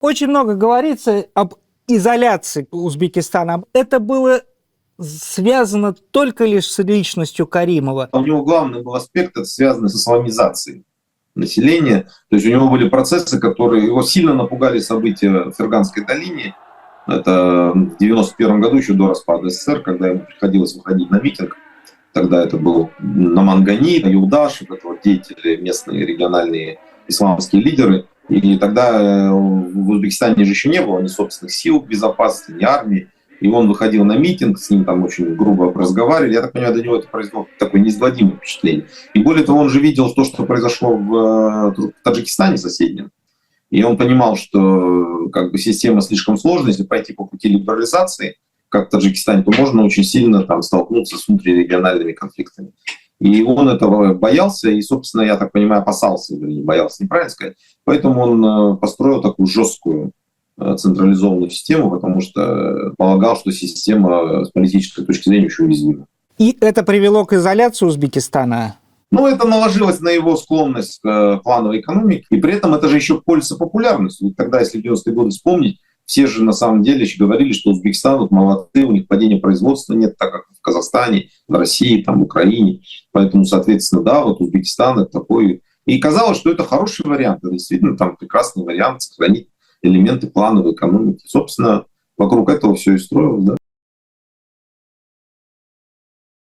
Очень много говорится об изоляции Узбекистана. Это было связано только лишь с личностью Каримова. У него главный был аспект, это связано с исламизацией населения. То есть у него были процессы, которые его сильно напугали события в Ферганской долине. Это в 91 году, еще до распада СССР, когда ему приходилось выходить на митинг. Тогда это был Намангани, Юлдашев, это вот деятели, местные региональные исламские лидеры. И тогда в Узбекистане же еще не было ни собственных сил безопасности, ни армии. И он выходил на митинг, с ним там очень грубо разговаривали. Я так понимаю, до него это произвело такое неизгладимое впечатление. И более того, он же видел то, что произошло в Таджикистане соседнем. И он понимал, что как бы система слишком сложная, если пойти по пути либерализации, как в Таджикистане, то можно очень сильно там столкнуться с внутрирегиональными конфликтами. И он этого боялся, и, собственно, я так понимаю, опасался, не боялся, неправильно сказать. Поэтому он построил такую жесткую централизованную систему, потому что полагал, что система с политической точки зрения очень уязвима. И это привело к изоляции Узбекистана? Ну, это наложилось на его склонность к плановой экономике, и при этом это же еще пользуется популярностью. Ведь тогда, если в 90-е годы вспомнить, все же на самом деле еще говорили, что Узбекистан вот молодцы, у них падения производства нет, так как в Казахстане, в России, там, в Украине. Поэтому, соответственно, да, вот Узбекистан это такой... И казалось, что это хороший вариант, это действительно там прекрасный вариант сохранить элементы плановой экономики. Собственно, вокруг этого все и строилось, да.